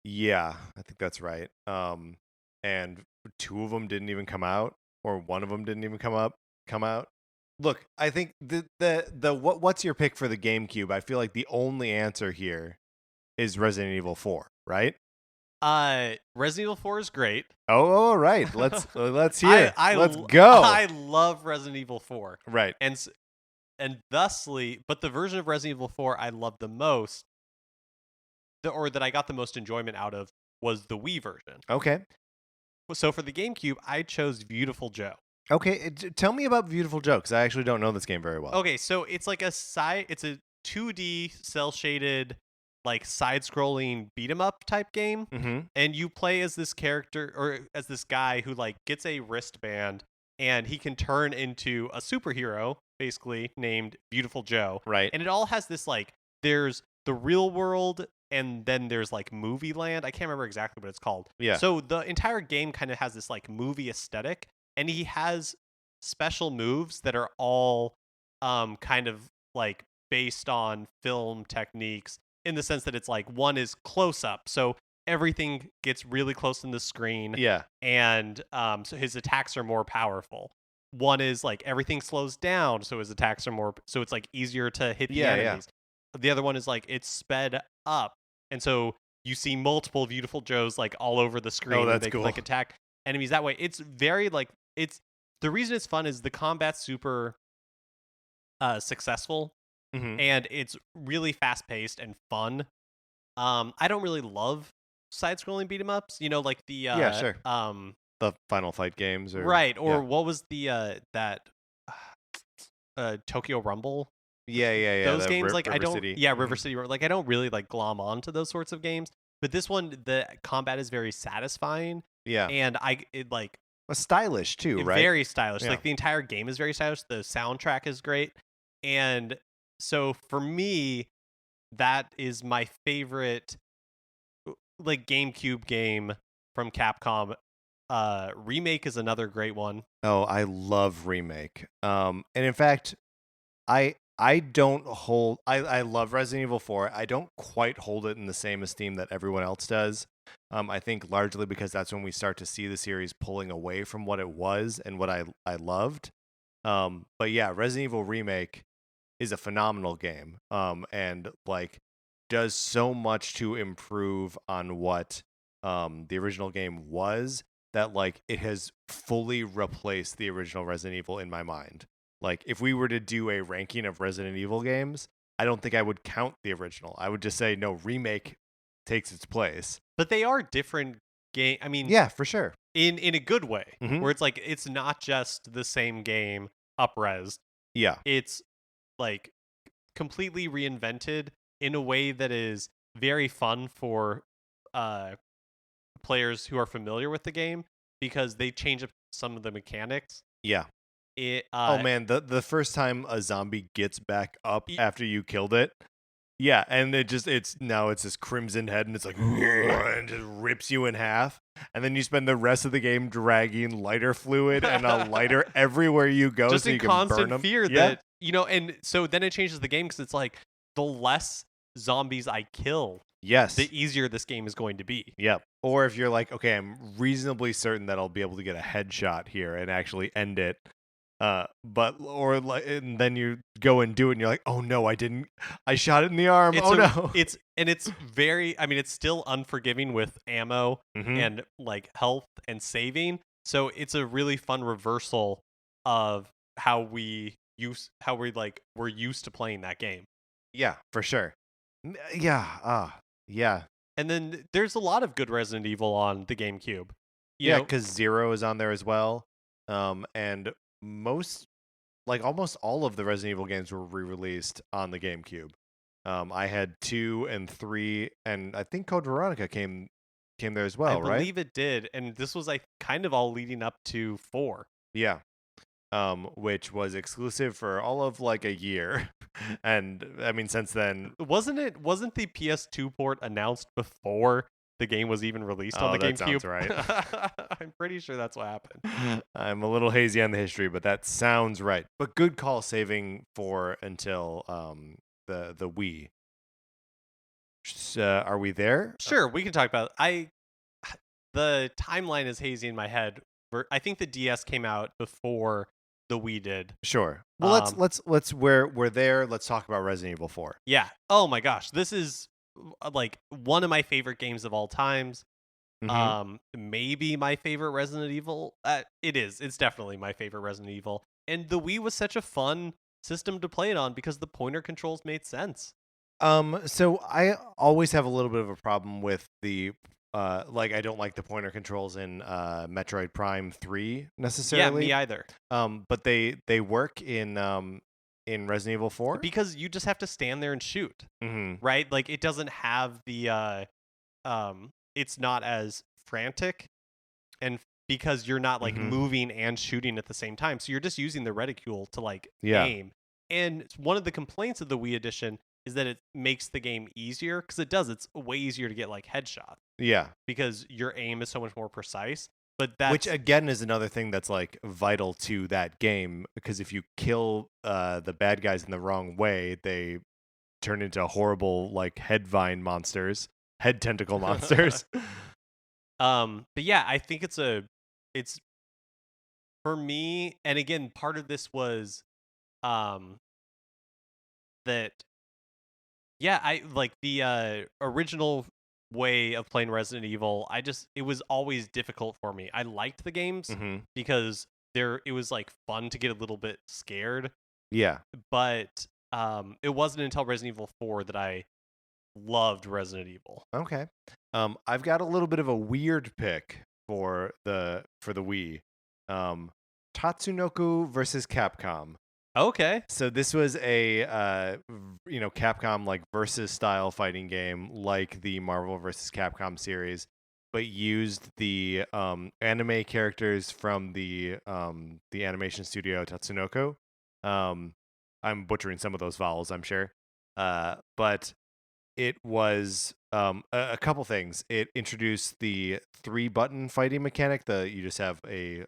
Yeah, I think that's right. And 2 of them didn't even come out, or one of them didn't even come out. Look, I think what's your pick for the GameCube? I feel like the only answer here is Resident Evil 4, right? Resident Evil 4 is great. Oh, right. Let's hear. Let's go. I love Resident Evil 4. Right. And thusly, but the version of Resident Evil 4 I love the most, or that I got the most enjoyment out of, was the Wii version. Okay. So for the GameCube, I chose Viewtiful Joe. Okay, tell me about Viewtiful Joe, because I actually don't know this game very well. Okay, so it's like it's a 2D cell shaded, like side-scrolling beat 'em up type game, and you play as this character, or as this guy who like gets a wristband, and he can turn into a superhero, basically named Viewtiful Joe. Right. And it all has this like, there's the real world, and then there's like movie land. I can't remember exactly what it's called. Yeah. So the entire game kind of has this like movie aesthetic, and he has special moves that are all kind of like based on film techniques, in the sense that it's like, one is close up, so everything gets really close in the screen. Yeah. And so his attacks are more powerful. One is like everything slows down, so his attacks are more, so it's like easier to hit the enemies. Yeah. The other one is like it's sped up, and so you see multiple Viewtiful Joes like all over the screen. Oh, that's they cool. Can like attack enemies that way. It's very like, it's, the reason it's fun is the combat's super successful. And it's really fast paced and fun. I don't really love side-scrolling beat 'em ups. Like the sure. The Final Fight games, or right, or what was the that Tokyo Rumble? Yeah. Those games, like River I don't. City. Yeah, River City. Like I don't really like glom on to those sorts of games. But this one, the combat is very satisfying. Yeah, and it like stylish too, right? Very stylish. Yeah. Like the entire game is very stylish. The soundtrack is great, and so for me, that is my favorite like GameCube game from Capcom. Remake is another great one. Oh, I love Remake. And in fact, I don't hold, I love Resident Evil 4. I don't quite hold it in the same esteem that everyone else does. I think largely because that's when we start to see the series pulling away from what it was and what I loved. But yeah, Resident Evil Remake is a phenomenal game. And like does so much to improve on what the original game was, that like it has fully replaced the original Resident Evil in my mind. Like if we were to do a ranking of Resident Evil games, I don't think I would count the original. I would just say no, Remake takes its place. But they are different game. I mean, yeah, for sure. In a good way, where it's like it's not just the same game up-res. Yeah. It's like completely reinvented in a way that is very fun for players who are familiar with the game, because they change up some of the mechanics. Yeah. Oh man, the first time a zombie gets back up after you killed it, yeah, and it's this crimson head, and it's like and just rips you in half, and then you spend the rest of the game dragging lighter fluid and a lighter everywhere you go, just so in you can burn constant them. fear that and so then it changes the game, because it's like the less zombies I kill, Yes. the easier this game is going to be. Yep. Or if you're like, okay, I'm reasonably certain that I'll be able to get a headshot here and actually end it. And then you go and do it and you're like, oh no, I didn't. I shot it in the arm. No. It's very, I mean, it's still unforgiving with ammo and like health and saving. So it's a really fun reversal of we're used to playing that game. Yeah, for sure. Yeah. Yeah. And then there's a lot of good Resident Evil on the GameCube. Yeah, because Zero is on there as well. And almost all of the Resident Evil games were re-released on the GameCube. I had 2 and 3, and I think Code Veronica came there as well, right? I believe it did, and this was like kind of all leading up to 4. Yeah. Which was exclusive for all of like a year. And I mean, since then, wasn't the PS2 port announced before the game was even released on the GameCube? Sounds right. I'm pretty sure that's what happened. I'm a little hazy on the history, but that sounds right. But good call saving for until the Wii. Are we there? Sure, we can talk about the timeline is hazy in my head. I think the DS came out before the Wii did. Sure. Well, let's we're there. Let's talk about Resident Evil 4. Yeah. Oh my gosh, this is like one of my favorite games of all times. Maybe my favorite Resident Evil. It is. It's definitely my favorite Resident Evil. And the Wii was such a fun system to play it on because the pointer controls made sense. So I always have a little bit of a problem with the I don't like the pointer controls in Metroid Prime 3 necessarily. Yeah, me either. But they work in Resident Evil 4 because you just have to stand there and shoot. Right? Like it doesn't have the it's not as frantic, and because you're not like moving and shooting at the same time. So you're just using the reticule to like aim. And one of the complaints of the Wii edition is that it makes the game easier, because it does. It's way easier to get like headshots. Yeah. Because your aim is so much more precise. Which again is another thing that's like vital to that game, because if you kill the bad guys in the wrong way, they turn into horrible like head tentacle monsters. But yeah, I think it's for me, and again, part of this was that I like the original way of playing Resident Evil. It was always difficult for me. I liked the games because it was like fun to get a little bit scared. Yeah. But it wasn't until Resident Evil 4 that I loved Resident Evil. Okay. I've got a little bit of a weird pick for the Wii. Tatsunoko versus Capcom. Okay. So this was a Capcom like versus style fighting game, like the Marvel versus Capcom series, but used the anime characters from the animation studio Tatsunoko. I'm butchering some of those vowels, I'm sure. But it was a couple things. It introduced the 3-button fighting mechanic. You just have a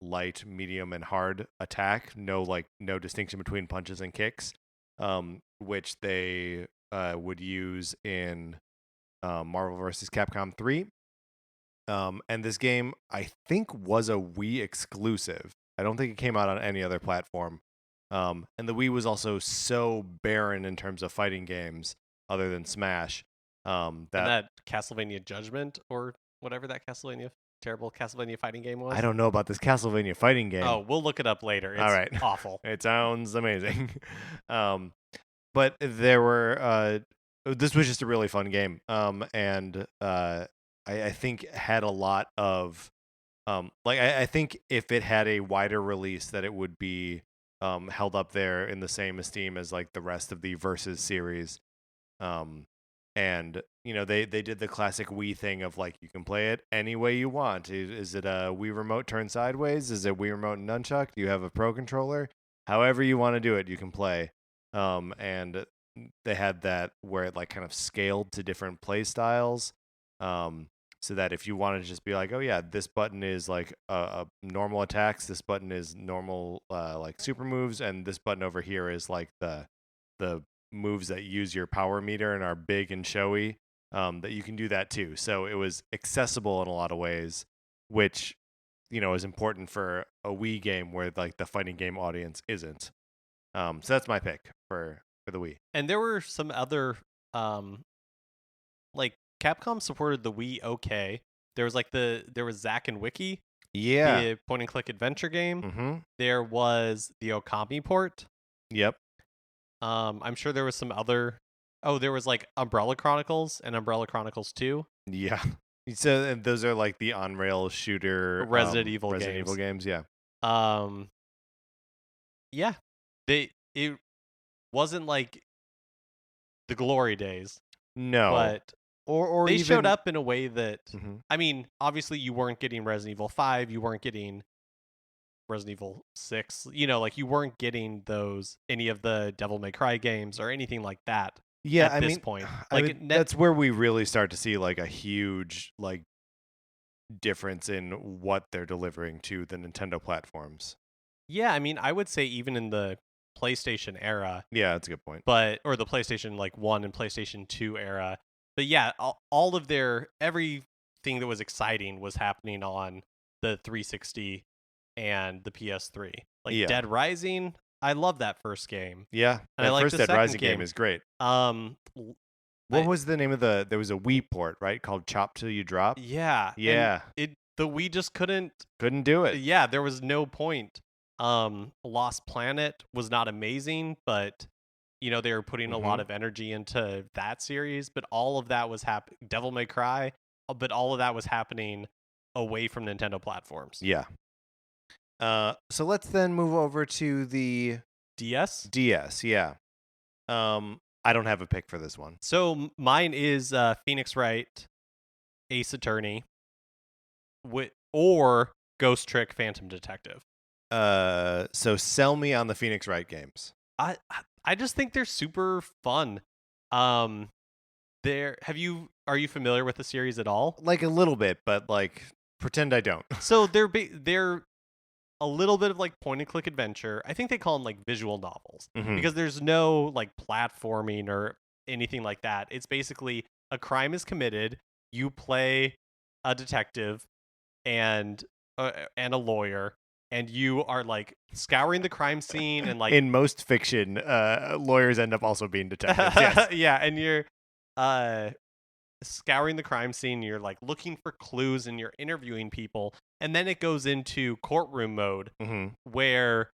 light, medium, and hard attack. No distinction between punches and kicks, which they would use in Marvel vs. Capcom 3. And this game, I think, was a Wii exclusive. I don't think it came out on any other platform. And the Wii was also so barren in terms of fighting games, other than Smash. That Castlevania Judgment, or whatever that terrible Castlevania fighting game was. I don't know about this Castlevania fighting game. Oh, we'll look it up later. It's all right. Awful. It sounds amazing. But there were this was just a really fun game. And I think had a lot of I think if it had a wider release, that it would be held up there in the same esteem as like the rest of the Versus series. And they did the classic Wii thing of like, you can play it any way you want. Is it a Wii remote turned sideways? Is it Wii remote and nunchuck? Do you have a pro controller? However you want to do it, you can play. And they had that where it like kind of scaled to different play styles. So that if you wanted to just be like, oh yeah, this button is like a normal attacks, this button is normal like super moves, and this button over here is like the moves that use your power meter and are big and showy. that you can do that too. So it was accessible in a lot of ways, which is important for a Wii game where like the fighting game audience isn't. So that's my pick for the Wii. And there were some other like Capcom supported the Wii. Okay, there was Zack and Wiki, the point and click adventure game. Mm-hmm. There was the Okami port. Yep. I'm sure there was some other. Oh, there was like Umbrella Chronicles and Umbrella Chronicles 2. Yeah. So and those are like the on-rail shooter Resident Evil games. Yeah. Yeah. It wasn't like the glory days. No. But or they even showed up in a way that mm-hmm. I mean, obviously you weren't getting Resident Evil 5, you weren't getting Resident Evil 6, like you weren't getting any of the Devil May Cry games or anything like that. Yeah, at this point. That's where we really start to see like a huge like difference in what they're delivering to the Nintendo platforms. Yeah, I mean, I would say even in the PlayStation era. Yeah, that's a good point. Or the PlayStation 1 and PlayStation 2 era. But yeah, all of everything that was exciting was happening on the 360 and the PS3. Dead Rising, I love that first game. Yeah, and I like first the Dead Rising game is great. What was the name of there was a Wii port, right? Called Chop Till You Drop? Yeah. Yeah. The Wii just couldn't do it. Yeah, there was no point. Lost Planet was not amazing, but they were putting a lot of energy into that series, but all of that was Devil May Cry, but all of that was happening away from Nintendo platforms. Yeah. So let's then move over to the DS? DS, yeah. I don't have a pick for this one. So mine is Phoenix Wright, Ace Attorney, or Ghost Trick Phantom Detective. So sell me on the Phoenix Wright games. I just think they're super fun. Are you familiar with the series at all? Like a little bit, but like pretend I don't. So they're a little bit of like point and click adventure. I think they call them like visual novels because there's no like platforming or anything like that. It's basically a crime is committed. You play a detective and a lawyer, and you are like scouring the crime scene and like in most fiction, lawyers end up also being detectives. Yes. Yeah, and you're scouring the crime scene, you're like looking for clues and you're interviewing people, and then it goes into courtroom mode where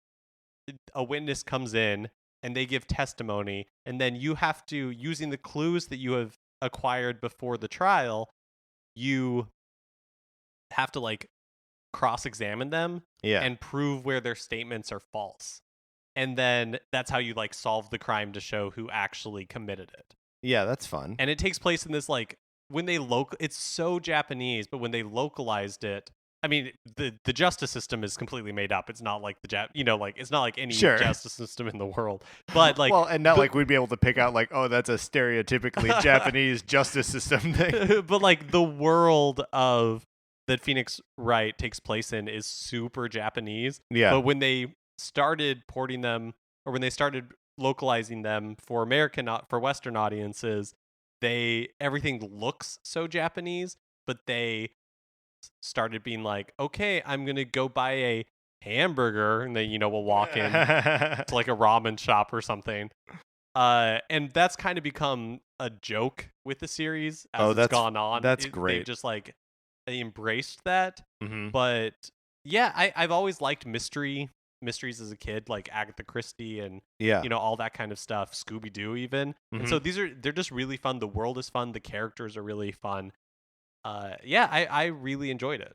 a witness comes in and they give testimony, and then you have to, using the clues that you have acquired before the trial, you have to like cross-examine them and prove where their statements are false, and then that's how you like solve the crime to show who actually committed it. Yeah, that's fun. And it takes place in this like when they it's so Japanese, but when they localized it, I mean the justice system is completely made up. It's not like it's not like any justice system in the world. But like and not like we'd be able to pick out like, oh, that's a stereotypically Japanese justice system thing. But like the world of that Phoenix Wright takes place in is super Japanese. Yeah. But when they started porting them, or when they started localizing them for Western audiences, everything looks so Japanese, but they started being like, okay, I'm gonna go buy a hamburger, and they will walk in to like a ramen shop or something, and that's kind of become a joke with the series as it's gone on. That's great. They just like they embraced that. But yeah, I've always liked mysteries as a kid, like Agatha Christie and all that kind of stuff, Scooby-Doo even. And so they're just really fun. The world is fun. The characters are really fun. I really enjoyed it.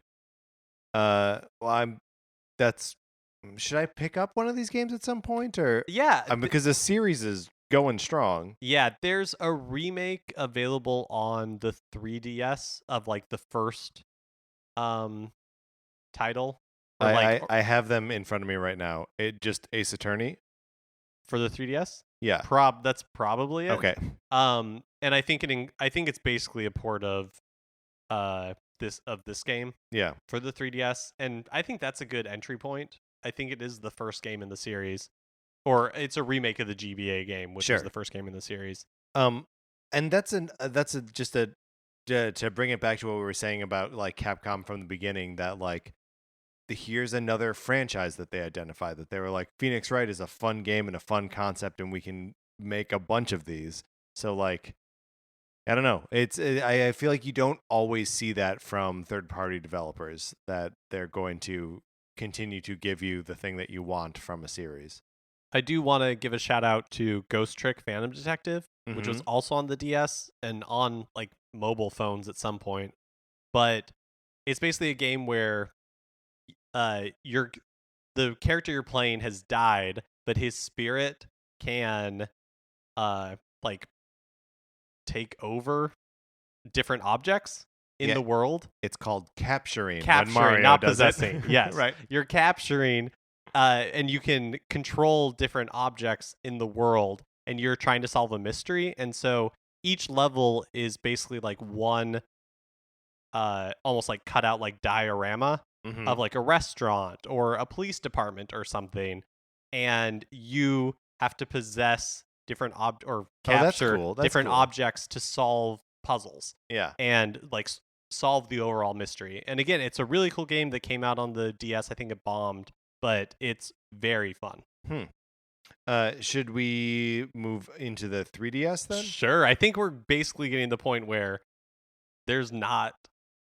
Should I pick up one of these games at some point, or because the series is going strong. Yeah, there's a remake available on the 3DS of like the first title. I have them in front of me right now. It just Ace Attorney for the 3DS. Yeah, that's probably it. Okay. And I think it's basically a port of this game. Yeah. For the 3DS, and I think that's a good entry point. I think it is the first game in the series, or it's a remake of the GBA game, which is the first game in the series. And just a to bring it back to what we were saying about like Capcom from the beginning, that like here's another franchise that they identified, that they were like, Phoenix Wright is a fun game and a fun concept, and we can make a bunch of these. So like, I don't know. I feel like you don't always see that from third-party developers, that they're going to continue to give you the thing that you want from a series. I do want to give a shout out to Ghost Trick Phantom Detective, which was also on the DS and on like mobile phones at some point. But it's basically a game where you're the character you're playing has died, but his spirit can like take over different objects in the world. It's called capturing. Capturing, when Mario not does possessing. It. Yes. Right. You're capturing, and you can control different objects in the world, and you're trying to solve a mystery. And so each level is basically like one almost like cut out like diorama of like a restaurant or a police department or something, and you have to possess different capture different objects to solve puzzles. Yeah. And like solve the overall mystery. And again, it's a really cool game that came out on the DS. I think it bombed, but it's very fun. Should we move into the 3DS then? Sure. I think we're basically getting to the point where there's not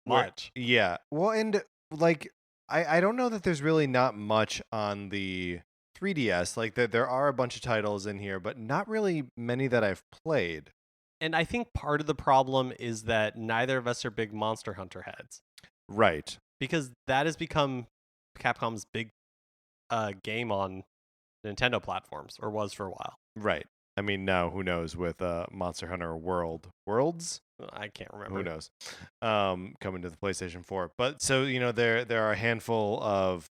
much. Yeah. Well, and like I don't know that there's really not much on the 3DS. Like there are a bunch of titles in here, but not really many that I've played. And I think part of the problem is that neither of us are big Monster Hunter heads. Right. Because that has become Capcom's big game on Nintendo platforms, or was for a while. Right. I mean, now who knows with Monster Hunter Worlds? I can't remember. Who knows? Coming to the PlayStation 4. But so, there are a handful of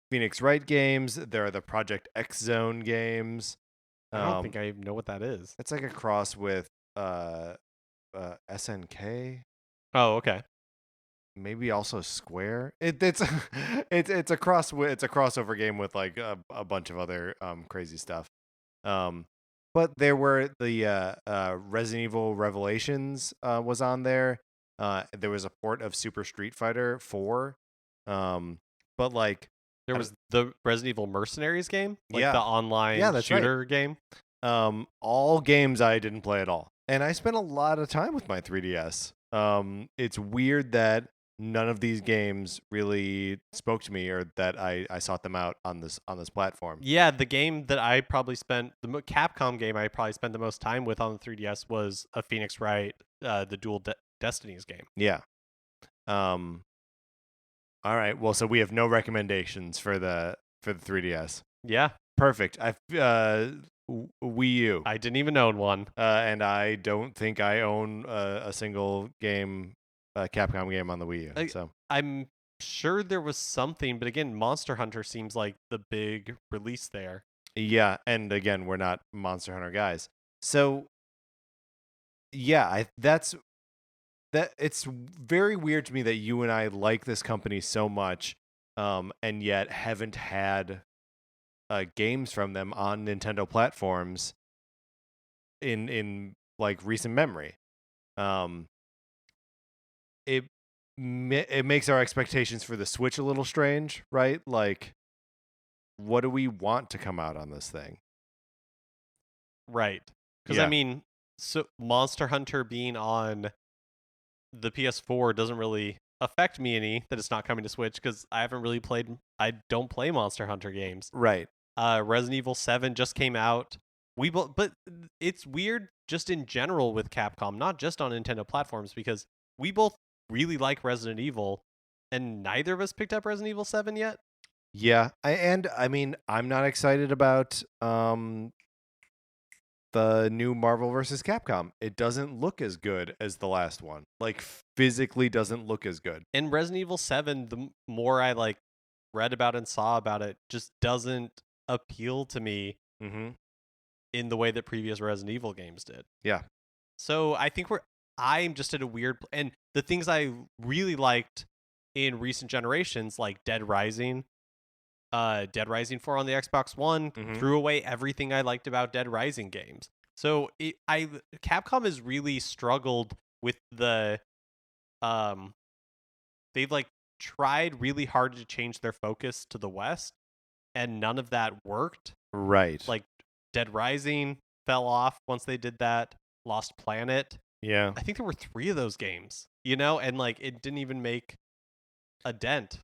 Phoenix Wright games. There are the Project X Zone games. I don't think I even know what that is. It's like a cross with SNK. Oh, okay. Maybe also Square. It's a crossover game with like a bunch of other crazy stuff. But there were the Resident Evil Revelations was on there. There was a port of Super Street Fighter 4. But like there was the Resident Evil Mercenaries game, like the online shooter game. All games I didn't play at all, and I spent a lot of time with my 3DS. It's weird that none of these games really spoke to me, or that I sought them out on this platform. Yeah, the game that I probably spent Capcom game I probably spent the most time with on the 3DS was a Phoenix Wright, the Dual Destinies game. Yeah. All right. Well, so we have no recommendations for the 3DS. Yeah. Perfect. Wii U. I didn't even own one. And I don't think I own a single game, Capcom game on the Wii U. So I'm sure there was something, but again, Monster Hunter seems like the big release there. Yeah, and again, we're not Monster Hunter guys. So yeah, it's very weird to me that you and I like this company so much, and yet haven't had games from them on Nintendo platforms in like recent memory. It makes our expectations for the Switch a little strange, right? Like, what do we want to come out on this thing? Right. Because I mean, so Monster Hunter being on the PS4 doesn't really affect me any that it's not coming to Switch, because I don't play Monster Hunter games. Right. Resident Evil 7 just came out. But it's weird just in general with Capcom, not just on Nintendo platforms, because we both really like Resident Evil, and neither of us picked up Resident Evil 7 yet. Yeah, I mean, I'm not excited about the new Marvel vs. Capcom. It doesn't look as good as the last one. Like, physically doesn't look as good. And Resident Evil 7, the more I like read about and saw about it, just doesn't appeal to me in the way that previous Resident Evil games did. Yeah. So I think I'm just at a weird, and the things I really liked in recent generations, like Dead Rising 4 on the Xbox One, threw away everything I liked about Dead Rising games. So Capcom has really struggled with they've like tried really hard to change their focus to the West, and none of that worked. Right. Like Dead Rising fell off once they did that. Lost Planet. Yeah. I think there were 3 of those games, and like it didn't even make a dent.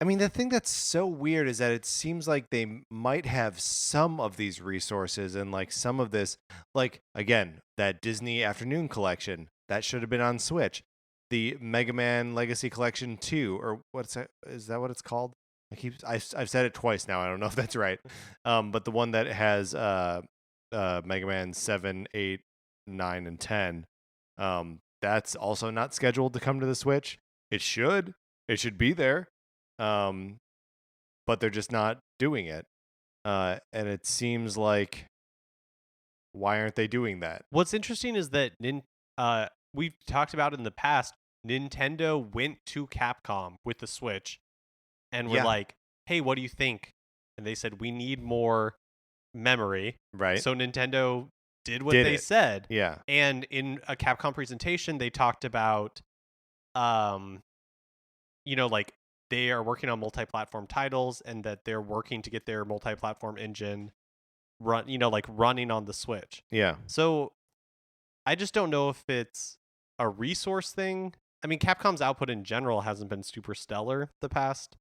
I mean, the thing that's so weird is that it seems like they might have some of these resources and like some of this, like, again, that Disney Afternoon Collection that should have been on Switch, the Mega Man Legacy Collection 2, or what's that? Is that what it's called? I've said it twice now. I don't know if that's right. But the one that has Mega Man 7, 8, 9, and 10, that's also not scheduled to come to the Switch. It should be there. But they're just not doing it. And it seems like, why aren't they doing that? What's interesting is that we've talked about in the past, Nintendo went to Capcom with the Switch and were like, hey, what do you think? And they said, we need more memory. Right. So Nintendo did what they said. Yeah. And in a Capcom presentation, they talked about, like, they are working on multi-platform titles and that they're working to get their multi-platform engine running on the Switch. Yeah. So I just don't know if it's a resource thing. I mean, Capcom's output in general hasn't been super stellar the past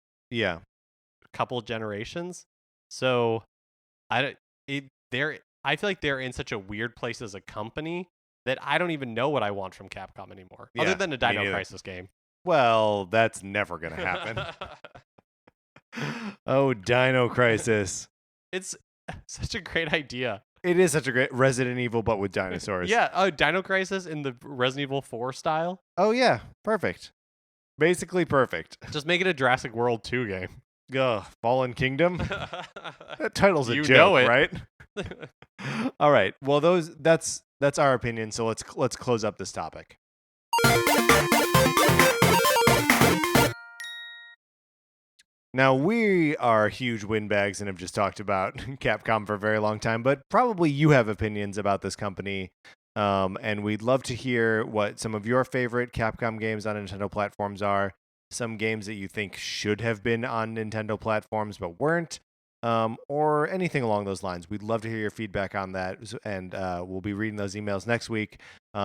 couple generations. So I feel like they're in such a weird place as a company that I don't even know what I want from Capcom anymore, other than a Dino Crisis game. Well, that's never going to happen. Oh, Dino Crisis. It's such a great idea. It is such a great Resident Evil, but with dinosaurs. Yeah, Dino Crisis in the Resident Evil 4 style. Oh, yeah. Perfect. Basically perfect. Just make it a Jurassic World 2 game. Ugh, Fallen Kingdom? That title's a joke, know it. Right? All right. Well, that's our opinion, so let's close up this topic. Now, we are huge windbags and have just talked about Capcom for a very long time, but probably you have opinions about this company, and we'd love to hear what some of your favorite Capcom games on Nintendo platforms are, some games that you think should have been on Nintendo platforms but weren't, or anything along those lines. We'd love to hear your feedback on that, and we'll be reading those emails next week.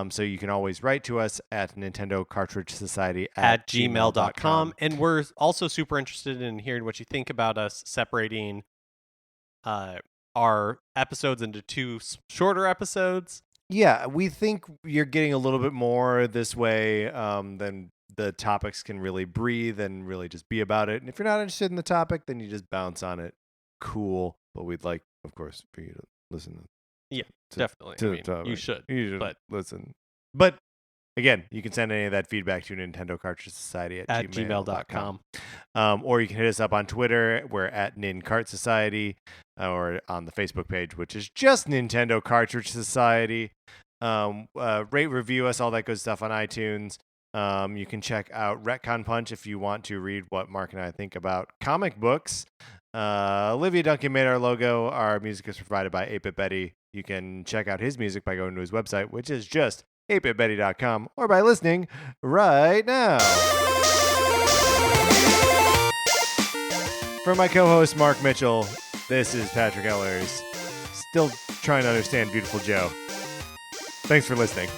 So you can always write to us at NintendoCartridgeSociety at gmail.com. And we're also super interested in hearing what you think about us separating our episodes into 2 shorter episodes. Yeah, we think you're getting a little bit more this way than the topics can really breathe and really just be about it. And if you're not interested in the topic, then you just bounce on it. Cool. But we'd like, of course, for you to listen. Definitely. You should. But listen. But again, you can send any of that feedback to NintendoCartridgeSociety at gmail.com. Or you can hit us up on Twitter. We're at NinCartSociety, or on the Facebook page, which is just Nintendo Cartridge Society. Rate, review us, all that good stuff on iTunes. You can check out Retcon Punch if you want to read what Mark and I think about comic books. Olivia Duncan made our logo. Our music is provided by 8-Bit Betty. You can check out his music by going to his website, which is just 8bitbetty.com, or by listening right now. For my co-host Mark Mitchell, this is Patrick Ellers. Still trying to understand Viewtiful Joe. Thanks for listening.